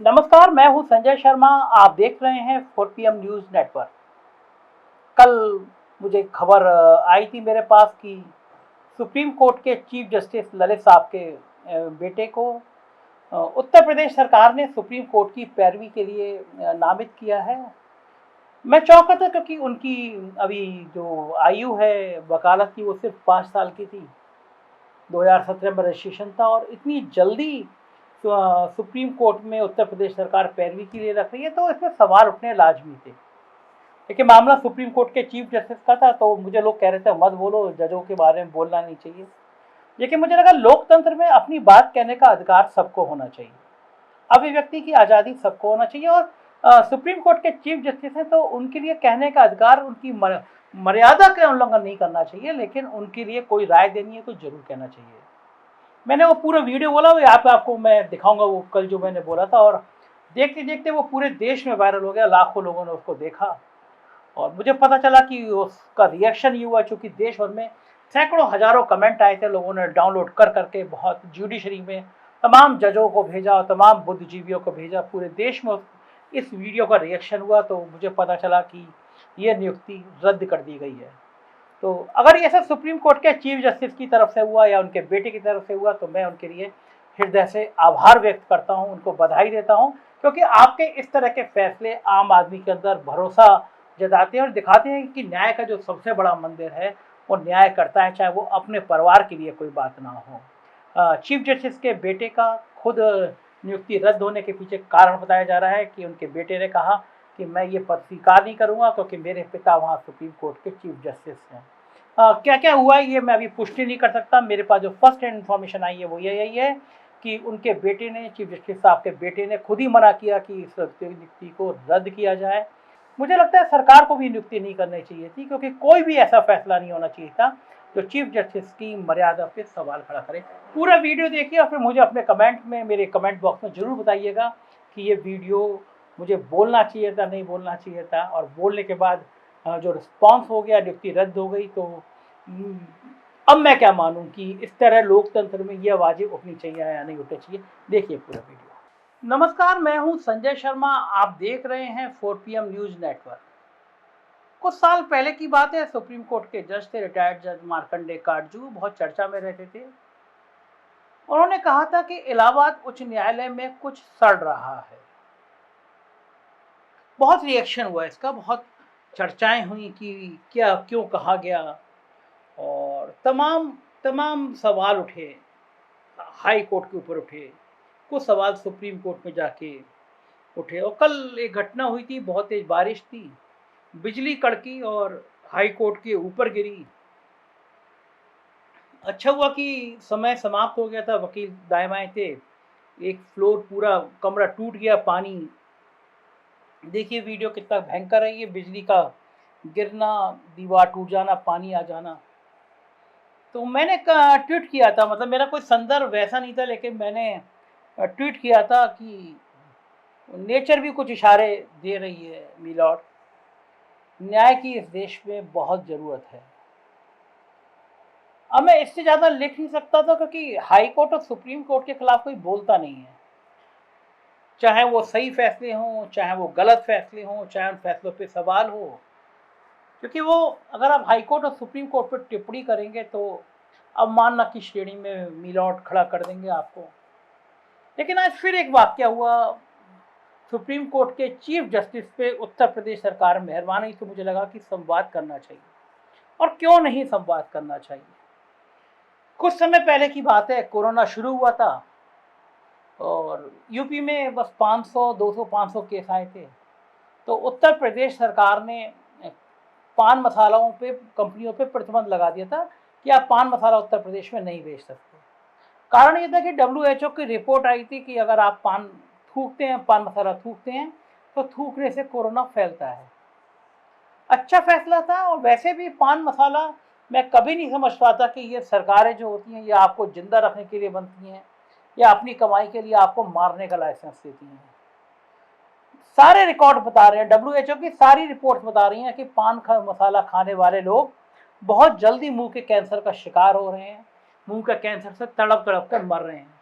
नमस्कार, मैं हूं संजय शर्मा। आप देख रहे हैं 4 PM न्यूज़ नेटवर्क। कल मुझे खबर आई थी मेरे पास कि सुप्रीम कोर्ट के चीफ जस्टिस ललित साहब के बेटे को उत्तर प्रदेश सरकार ने सुप्रीम कोर्ट की पैरवी के लिए नामित किया है। मैं चौंका था क्योंकि उनकी अभी जो आयु है वकालत की वो सिर्फ 5 साल की थी। 2017 में रजिस्ट्रेशन था और इतनी जल्दी सुप्रीम कोर्ट में उत्तर प्रदेश सरकार पैरवी के लिए रख रही है, तो इसमें सवाल उठने लाजमी थे। देखिए, मामला सुप्रीम कोर्ट के चीफ जस्टिस का था, तो मुझे लोग कह रहे थे मत बोलो, जजों के बारे में बोलना नहीं चाहिए। लेकिन मुझे लगा लोकतंत्र में अपनी बात कहने का अधिकार सबको होना चाहिए, अभिव्यक्ति की आज़ादी सबको होना चाहिए। और सुप्रीम कोर्ट के चीफ जस्टिस हैं तो उनके लिए कहने का अधिकार, उनकी मर्यादा का उल्लंघन नहीं करना चाहिए, लेकिन उनके लिए कोई राय देनी है तो जरूर कहना चाहिए। मैंने वो पूरा वीडियो बोला, वो आपको मैं दिखाऊंगा, वो कल जो मैंने बोला था। और देखते देखते वो पूरे देश में वायरल हो गया, लाखों लोगों ने उसको देखा। और मुझे पता चला कि उसका रिएक्शन ये हुआ, चूँकि देश भर में सैकड़ों हजारों कमेंट आए थे, लोगों ने डाउनलोड कर करके बहुत जुडिशरी में तमाम जजों को भेजा और तमाम बुद्धिजीवियों को भेजा। पूरे देश में इस वीडियो का रिएक्शन हुआ, तो मुझे पता चला कि ये नियुक्ति रद्द कर दी गई है। तो अगर ये सब सुप्रीम कोर्ट के चीफ जस्टिस की तरफ से हुआ या उनके बेटे की तरफ से हुआ, तो मैं उनके लिए हृदय से आभार व्यक्त करता हूं, उनको बधाई देता हूं, क्योंकि आपके इस तरह के फैसले आम आदमी के अंदर भरोसा जताते हैं और दिखाते हैं कि न्याय का जो सबसे बड़ा मंदिर है वो न्याय करता है, चाहे वो अपने परिवार के लिए कोई बात ना हो। चीफ जस्टिस के बेटे का खुद नियुक्ति रद्द होने के पीछे कारण बताया जा रहा है कि उनके बेटे ने कहा कि मैं ये पद स्वीकार नहीं करूंगा क्योंकि मेरे पिता वहाँ सुप्रीम कोर्ट के चीफ जस्टिस हैं। क्या क्या हुआ है ये मैं अभी पुष्टि नहीं कर सकता। मेरे पास जो फर्स्ट हैंड इन्फॉर्मेशन आई है वो यही है कि उनके बेटे ने, चीफ जस्टिस साहब के बेटे ने खुद ही मना किया कि इस नियुक्ति को रद्द किया जाए। मुझे लगता है सरकार को भी नियुक्ति नहीं करनी चाहिए थी, क्योंकि कोई भी ऐसा फैसला नहीं होना चाहिए था जो चीफ जस्टिस की मर्यादा पे सवाल खड़ा करे। पूरा वीडियो देखिए और फिर मुझे अपने कमेंट में, मेरे कमेंट बॉक्स में ज़रूर बताइएगा कि ये वीडियो मुझे बोलना चाहिए था, नहीं बोलना चाहिए था। और बोलने के बाद जो रिस्पॉन्स हो गया, नियुक्ति रद्द हो गई, तो अब मैं क्या मानूं कि इस तरह लोकतंत्र में ये आवाज़ें उठनी चाहिए या नहीं उठनी चाहिए। देखिए पूरा वीडियो। नमस्कार, मैं हूं संजय शर्मा। आप देख रहे हैं 4 PM न्यूज़ नेटवर्क। कुछ साल पहले की बात है, सुप्रीम कोर्ट के जज थे, रिटायर्ड जज मार्कंडे काटजू, बहुत चर्चा में रहते थे। उन्होंने कहा था कि इलाहाबाद उच्च न्यायालय में कुछ सड़ रहा है। बहुत रिएक्शन हुआ इसका, बहुत चर्चाएं हुई कि क्या, क्यों कहा गया, और तमाम तमाम सवाल उठे, हाई कोर्ट के ऊपर उठे, कुछ सवाल सुप्रीम कोर्ट में जाके उठे। और कल एक घटना हुई थी, बहुत तेज बारिश थी, बिजली कड़की और हाई कोर्ट के ऊपर गिरी। अच्छा हुआ कि समय समाप्त हो गया था, वकील दाएं बाएं थे। एक फ्लोर पूरा कमरा टूट गया, पानी, देखिए वीडियो कितना भयंकर है, ये बिजली का गिरना, दीवार टूट जाना, पानी आ जाना। तो मैंने ट्वीट किया था, मतलब मेरा कोई संदर्भ वैसा नहीं था, लेकिन मैंने ट्वीट किया था कि नेचर भी कुछ इशारे दे रही है मिलॉर्ड, न्याय की इस देश में बहुत ज़रूरत है। अब मैं इससे ज़्यादा लिख नहीं सकता था, क्योंकि हाई कोर्ट और सुप्रीम कोर्ट के खिलाफ कोई बोलता नहीं है, चाहे वो सही फैसले हों, चाहे वो गलत फैसले हों, चाहे उन फैसलों पे सवाल हो। क्योंकि वो, अगर आप हाई कोर्ट और सुप्रीम कोर्ट पर टिप्पणी करेंगे तो अवमानना की श्रेणी में मिलॉर्ड खड़ा कर देंगे आपको। लेकिन आज फिर एक वाकया हुआ, सुप्रीम कोर्ट के चीफ जस्टिस पे उत्तर प्रदेश सरकार मेहरबान हुई, तो मुझे लगा कि संवाद करना चाहिए। और क्यों नहीं संवाद करना चाहिए। कुछ समय पहले की बात है, कोरोना शुरू हुआ था और यूपी में बस 500, 200, 500 केस आए थे। तो उत्तर प्रदेश सरकार ने पान मसालों पे, कंपनियों पे प्रतिबंध लगा दिया था कि आप पान मसाला उत्तर प्रदेश में नहीं बेच सकते। कारण ये था कि WHO की रिपोर्ट आई थी कि अगर आप पान थूकते हैं, पान मसाला थूकते हैं, तो थूकने से कोरोना फैलता है। अच्छा फैसला था। और वैसे भी पान मसाला मैं कभी नहीं समझ पाता कि ये सरकारें जो होती हैं, ये आपको जिंदा रखने के लिए बनती हैं या अपनी कमाई के लिए आपको मारने का लाइसेंस देती हैं। सारे रिकॉर्ड बता रहे हैं, WHO की सारी रिपोर्ट्स बता रही हैं कि पान मसाला खाने वाले लोग बहुत जल्दी मुंह के कैंसर का शिकार हो रहे हैं, मुंह के कैंसर से तड़प तड़प कर मर रहे हैं।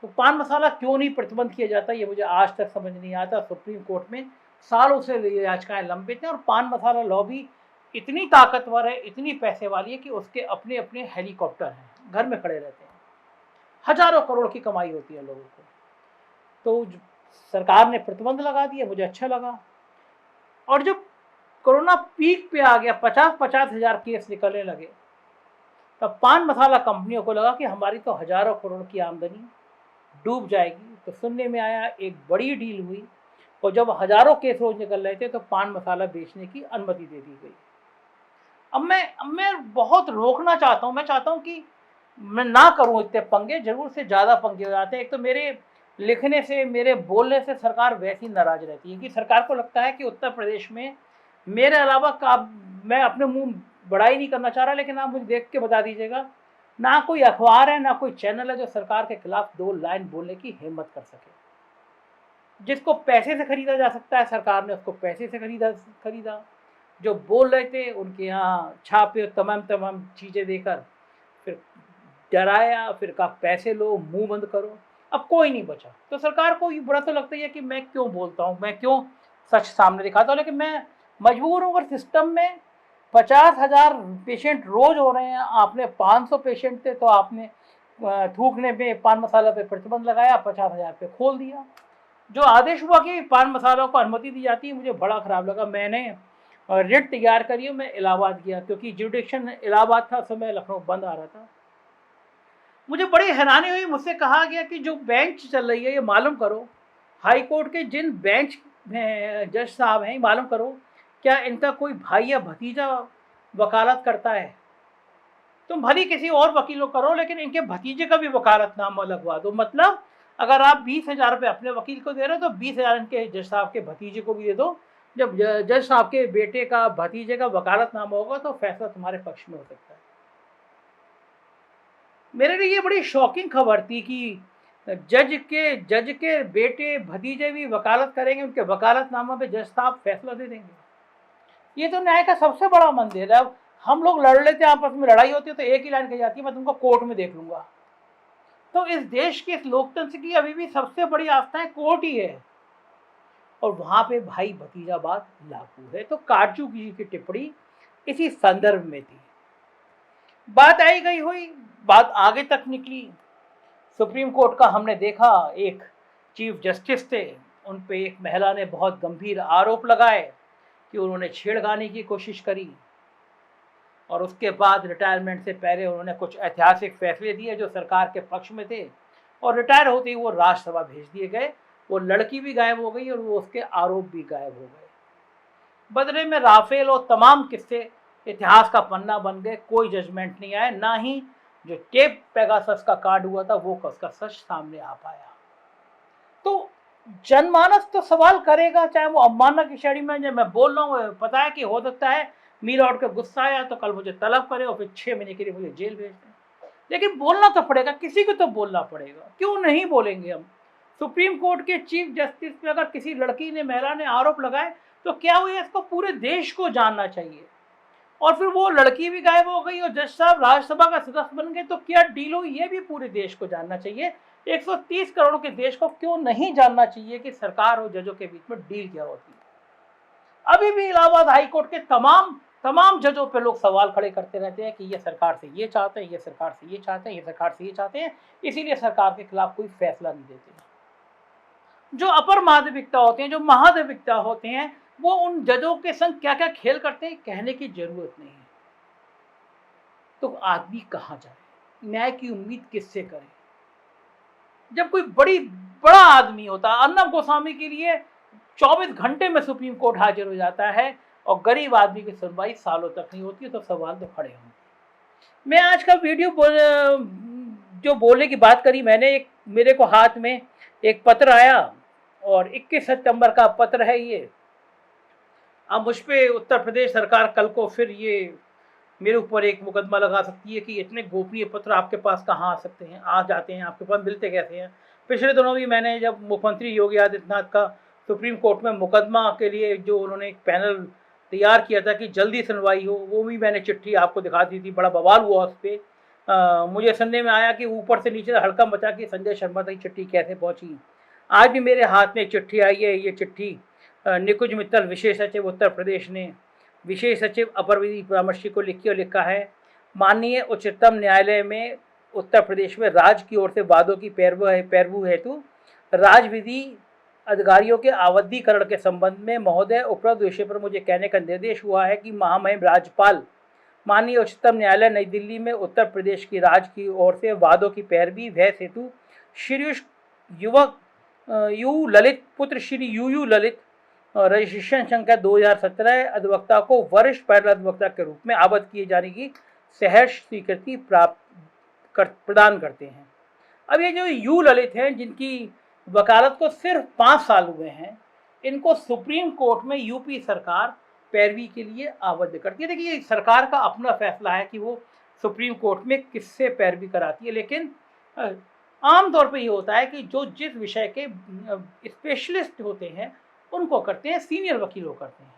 तो पान मसाला क्यों नहीं प्रतिबंध किया जाता, ये मुझे आज तक समझ नहीं आता। सुप्रीम कोर्ट में सालों से ये याचिकाएं लंबित हैं और पान मसाला लॉबी इतनी ताकतवर है, इतनी पैसे वाली है कि उसके अपने अपने हेलीकॉप्टर हैं, घर में खड़े रहते हैं, हजारों करोड़ की कमाई होती है लोगों को। तो सरकार ने प्रतिबंध लगा दिया, मुझे अच्छा लगा। और जब कोरोना पीक पे आ गया, 50-50 हजार केस निकलने लगे, तब पान मसाला कंपनियों को लगा कि हमारी तो हजारों करोड़ की आमदनी डूब जाएगी। तो सुनने में आया एक बड़ी डील हुई और जब हजारों केस रोज निकल रहे थे तो पान मसाला बेचने की अनुमति दे दी गई। अब मैं बहुत रोकना चाहता हूँ, मैं चाहता हूँ कि मैं ना करूँ इतने पंगे, जरूर से ज़्यादा पंगे हो जाते हैं। एक तो मेरे लिखने से, मेरे बोलने से सरकार वैसी नाराज रहती है कि सरकार को लगता है कि उत्तर प्रदेश में मेरे अलावा का, मैं अपने मुंह बड़ाई नहीं करना चाह रहा, लेकिन आप मुझे देख के बता दीजिएगा, ना कोई अखबार है ना कोई चैनल है जो सरकार के खिलाफ दो लाइन बोलने की हिम्मत कर सके। जिसको पैसे से खरीदा जा सकता है, सरकार ने उसको पैसे से खरीदा। जो बोल रहे थे उनके यहाँ छापे तमाम चीज़ें देकर फिर डराया, फिर कहा पैसे लो, मुंह बंद करो। अब कोई नहीं बचा। तो सरकार को ये बुरा तो लगता ही है कि मैं क्यों बोलता हूँ, मैं क्यों सच सामने दिखाता हूँ, लेकिन मैं मजबूर हूँ। अगर सिस्टम में 50,000 पेशेंट रोज हो रहे हैं, आपने 500 पेशेंट थे तो आपने थूकने पे, पान मसाला पे प्रतिबंध लगाया, 50,000 पे खोल दिया। जो आदेश हुआ कि पान मसालों को अनुमति दी जाती है, मुझे बड़ा ख़राब लगा। मैंने रिट तैयार करी, मैं इलाहाबाद गया क्योंकि जुडिक्शन इलाहाबाद था, समय लखनऊ बंद आ रहा था। मुझे बड़ी हैरानी हुई, मुझसे कहा गया कि जो बेंच चल रही है ये मालूम करो, हाई कोर्ट के जिन बेंच जज साहब हैं, मालूम करो क्या इनका कोई भाई या भतीजा वकालत करता है। तुम भली किसी और वकील को करो, लेकिन इनके भतीजे का भी वकालतनामा लगवा दो। मतलब अगर आप 20,000 रुपये अपने वकील को दे रहे हो तो 20,000 इनके जज साहब के भतीजे को भी दे दो। जब जज साहब के बेटे का, भतीजे का वकालतनामा होगा तो फैसला तुम्हारे पक्ष में हो सकता है। मेरे लिए ये बड़ी शॉकिंग खबर थी कि जज के बेटे, भतीजे भी वकालत करेंगे, उनके वकालतनामा पे जज साहब फैसला दे देंगे। ये तो न्याय का सबसे बड़ा मंदिर है। हम लोग लड़ लेते हैं, आपस में लड़ाई होती है तो एक ही लाइन कही जाती है, मैं तुमको कोर्ट में देख लूंगा। तो इस देश के, इस लोकतंत्र की अभी भी सबसे बड़ी आस्थाएं कोर्ट ही है, और वहां पे भाई भतीजावाद लागू है। तो काटजू जी की टिप्पणी इसी संदर्भ में थी। बात आई गई हुई, बात आगे तक निकली। सुप्रीम कोर्ट का हमने देखा, एक चीफ जस्टिस थे, उन पे एक महिला ने बहुत गंभीर आरोप लगाए कि उन्होंने छेड़खानी की कोशिश करी, और उसके बाद रिटायरमेंट से पहले उन्होंने कुछ ऐतिहासिक फैसले दिए जो सरकार के पक्ष में थे, और रिटायर होते ही वो राज्यसभा भेज दिए गए। वो लड़की भी गायब हो गई और वो उसके आरोप भी गायब हो गए। बदले में राफेल और तमाम किस्से इतिहास का पन्ना बन गए, कोई जजमेंट नहीं आया, ना ही जो टेप पेगासस का कांड हुआ था वो उसका सच सामने आ पाया। तो जनमानस तो सवाल करेगा, चाहे वो अवमानना की श्रेणी में। जब मैं बोल रहा हूँ, पता है कि हो सकता है मीरा उठ के गुस्सा आया तो कल मुझे तलब करे और फिर 6 महीने के लिए मुझे जेल भेज दें, लेकिन बोलना तो पड़ेगा, किसी को तो बोलना पड़ेगा। क्यों नहीं बोलेंगे हम? सुप्रीम कोर्ट के चीफ जस्टिस पे अगर किसी लड़की ने, महिला ने आरोप लगाए तो क्या हुआ, इसको पूरे देश को जानना चाहिए। और फिर वो लड़की भी गायब हो गई और जज साहब राज्यसभा का सदस्य बन गए, तो क्या डील हुई, ये भी पूरे देश को जानना चाहिए। 130 करोड़ के देश को क्यों नहीं जानना चाहिए कि सरकार और जजों के बीच में डील क्या होती है। अभी भी इलाहाबाद हाई कोर्ट के तमाम जजों पे लोग सवाल खड़े करते रहते हैं कि ये सरकार से ये चाहते हैं, ये सरकार से ये चाहते हैं, ये सरकार से ये चाहते हैं, इसीलिए सरकार के खिलाफ कोई फैसला नहीं देते। जो अपर माध्यमिकता होते हैं, जो महाधिवक्ता होते हैं, वो उन जजों के संग क्या क्या खेल करते हैं कहने की जरूरत नहीं है। तो आदमी कहाँ जाए, न्याय की उम्मीद किससे करे? जब कोई बड़ा आदमी होता है, अर्नब गोस्वामी के लिए 24 घंटे में सुप्रीम कोर्ट हाजिर हो जाता है और गरीब आदमी की सुनवाई सालों तक नहीं होती है, तो सवाल तो खड़े होंगे। मैं आज का वीडियो जो बोलने की बात करी मैंने, मेरे को हाथ में एक पत्र आया और 21 सितंबर का पत्र है ये। अब मुझ पे उत्तर प्रदेश सरकार कल को फिर ये मेरे ऊपर एक मुकदमा लगा सकती है कि इतने गोपनीय पत्र आपके पास कहाँ आ सकते हैं, आ जाते हैं, आपके पास मिलते कैसे हैं। पिछले दिनों भी मैंने, जब मुख्यमंत्री योगी आदित्यनाथ का सुप्रीम कोर्ट में मुकदमा के लिए जो उन्होंने एक पैनल तैयार किया था कि जल्दी सुनवाई हो, वो भी मैंने चिट्ठी आपको दिखा दी थी, बड़ा बवाल हुआ उस पर मुझे सुनने में आया कि ऊपर से नीचे हड़कंप मचा कि संजय शर्मा तक चिट्ठी कैसे पहुंची। आज भी मेरे हाथ में एक चिट्ठी आई है। ये चिट्ठी निकुंज मित्तल विशेष सचिव उत्तर प्रदेश ने विशेष सचिव अपर विधि परामर्शी को लिखी और लिखा है, माननीय उच्चतम न्यायालय में उत्तर प्रदेश में राज्य की ओर से वादों की पैरवी हेतु राज्य विधि अधिकारियों के आवधिकरण के संबंध में महोदय उपरोक्त विषय पर मुझे कहने का निर्देश हुआ है कि महामहिम राज्यपाल माननीय उच्चतम न्यायालय नई दिल्ली में उत्तर प्रदेश की राज्य की ओर से वादों की पैरवी भैंस हेतु श्री युवक यू ललित पुत्र श्री यू ललित रजिस्ट्रेशन संख्या 2017 अधिवक्ता को वरिष्ठ पैनल अधिवक्ता के रूप में आबद्ध किए जाने की सहर्ष स्वीकृति प्रदान करते हैं। अब ये जो यू ललित हैं, जिनकी वकालत को सिर्फ 5 साल हुए हैं, इनको सुप्रीम कोर्ट में यूपी सरकार पैरवी के लिए आबद्ध करती है। देखिए, सरकार का अपना फैसला है कि वो सुप्रीम कोर्ट में किससे पैरवी कराती है, लेकिन आमतौर पे ये होता है कि जो जिस विषय के स्पेशलिस्ट होते हैं उनको करते हैं, सीनियर वकीलों करते हैं।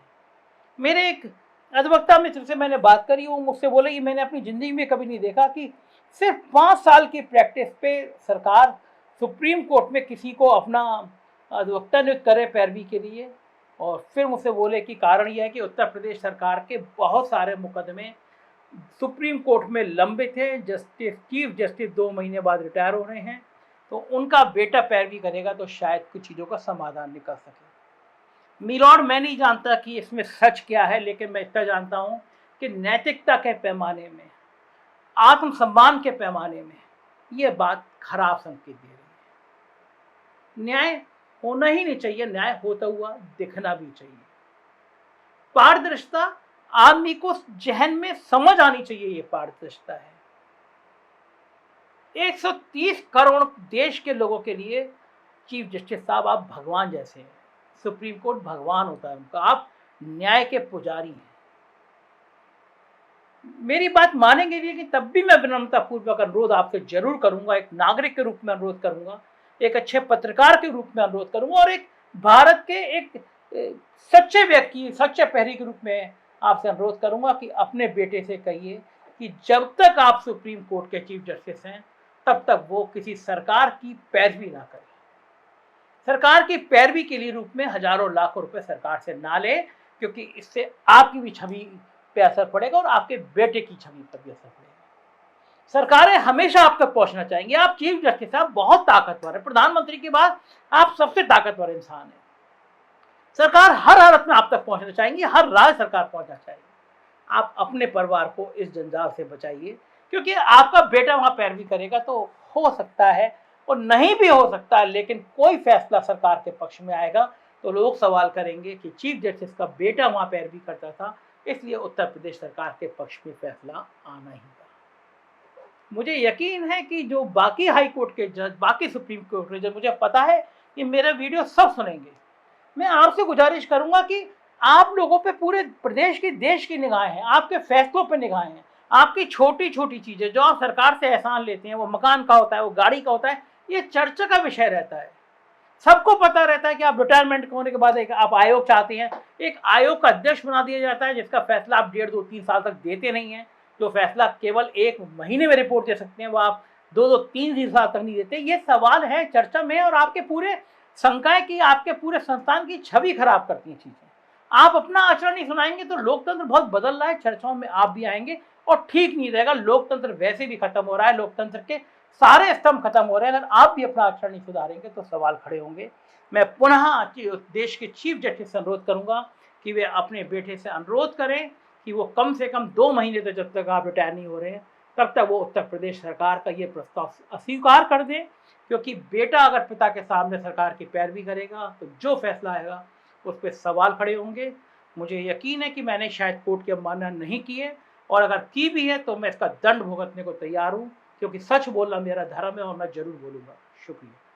मेरे एक अधिवक्ता मित्र से मैंने बात करी, वो मुझसे बोले कि मैंने अपनी ज़िंदगी में कभी नहीं देखा कि सिर्फ 5 साल की प्रैक्टिस पे सरकार सुप्रीम कोर्ट में किसी को अपना अधिवक्ता नियुक्त करे पैरवी के लिए। और फिर मुझसे बोले कि कारण यह है कि उत्तर प्रदेश सरकार के बहुत सारे मुकदमे सुप्रीम कोर्ट में लंबित हैं। चीफ जस्टिस 2 महीने बाद रिटायर हो रहे हैं, तो उनका बेटा पैरवी करेगा तो शायद कुछ चीज़ों का समाधान निकल सके। मिलॉर्ड, मैं नहीं जानता कि इसमें सच क्या है, लेकिन मैं इतना जानता हूँ कि नैतिकता के पैमाने में, आत्मसम्मान के पैमाने में ये बात खराब संकेत दे रही है। न्याय होना ही नहीं चाहिए, न्याय होता हुआ दिखना भी चाहिए। पारदर्शिता, आदमी को जहन में समझ आनी चाहिए ये पारदर्शिता है। 130 करोड़ देश के लोगों के लिए चीफ जस्टिस साहब आप भगवान जैसे हैं। सुप्रीम कोर्ट भगवान होता है उनका, आप न्याय के पुजारी हैं। मेरी बात मानेंगे भी कि तब भी मैं विनम्रता पूर्वक अनुरोध आपसे जरूर करूंगा, एक नागरिक के रूप में अनुरोध करूंगा, एक अच्छे पत्रकार के रूप में अनुरोध करूंगा और एक भारत के एक सच्चे व्यक्ति, सच्चे प्रहरी के रूप में आपसे अनुरोध करूंगा कि अपने बेटे से कहिए कि जब तक आप सुप्रीम कोर्ट के चीफ जस्टिस हैं तब तक वो किसी सरकार की पैरवी ना करें। सरकार की पैरवी के लिए रूप में हजारों लाखों रुपए सरकार से ना ले, क्योंकि इससे आपकी भी छवि पे असर पड़ेगा और आपके बेटे की छवि पर भी असर पड़ेगा। सरकारें हमेशा आप तक पहुंचना चाहेंगी। आप चीफ जस्टिस साहब बहुत ताकतवर है, प्रधानमंत्री के बाद आप सबसे ताकतवर इंसान है। सरकार हर हालत में आप तक पहुंचना चाहेंगी, हर राज्य सरकार पहुंचना चाहेगी। आप अपने परिवार को इस जंजाल से बचाइए, क्योंकि आपका बेटा वहां पैरवी करेगा तो हो सकता है और नहीं भी हो सकता है, लेकिन कोई फैसला सरकार के पक्ष में आएगा तो लोग सवाल करेंगे कि चीफ जस्टिस का बेटा वहां पैरवी करता था, इसलिए उत्तर प्रदेश सरकार के पक्ष में फैसला आना ही था। मुझे यकीन है कि जो बाकी हाई कोर्ट के जज, बाकी सुप्रीम कोर्ट के जज, मुझे पता है कि मेरा वीडियो सब सुनेंगे। मैं आपसे गुजारिश करूंगा कि आप लोगों पे पूरे प्रदेश की, देश की निगाहें हैं, आपके फैसलों पे निगाहें हैं। आपकी छोटी छोटी चीजें जो आप सरकार से एहसान लेते हैं, वो मकान का होता है, वो गाड़ी का होता है, ये चर्चा का विषय रहता है। सबको पता रहता है कि आप रिटायरमेंट होने के बाद एक आप आयोग चाहते हैं, एक आयोग का अध्यक्ष बना दिया जाता है जिसका फैसला आप 1.5, 2, 3 साल तक देते नहीं हैं। जो फैसला केवल 1 महीने में रिपोर्ट दे सकते हैं, वो आप 2, 3 साल तक नहीं देते। ये सवाल है चर्चा में और आपके पूरे शंकाएं की, आपके पूरे संस्थान की छवि खराब करती हैं चीजें। आप अपना आचरण नहीं सुनाएंगे तो लोकतंत्र बहुत बदल रहा है, चर्चाओं में आप भी आएंगे और ठीक नहीं रहेगा। लोकतंत्र वैसे भी खत्म हो रहा है, लोकतंत्र के सारे स्तंभ खत्म हो रहे हैं। अगर आप भी अपना आचरण नहीं सुधारेंगे तो सवाल खड़े होंगे। मैं पुनः देश के चीफ जस्टिस से अनुरोध करूंगा कि वे अपने बेटे से अनुरोध करें कि वो कम से कम 2 महीने तक, जब तक आप रिटायर नहीं हो रहे हैं, तब तक वो उत्तर प्रदेश सरकार का ये प्रस्ताव अस्वीकार कर दें, क्योंकि बेटा अगर पिता के सामने सरकार की पैरवी करेगा तो जो फैसला आएगा उस पर सवाल खड़े होंगे। मुझे यकीन है कि मैंने शायद कोर्ट की अवमानना नहीं की है, और अगर की भी है तो मैं इसका दंड भुगतने को तैयार हूँ, क्योंकि सच बोलना मेरा धर्म है और मैं जरूर बोलूँगा। शुक्रिया।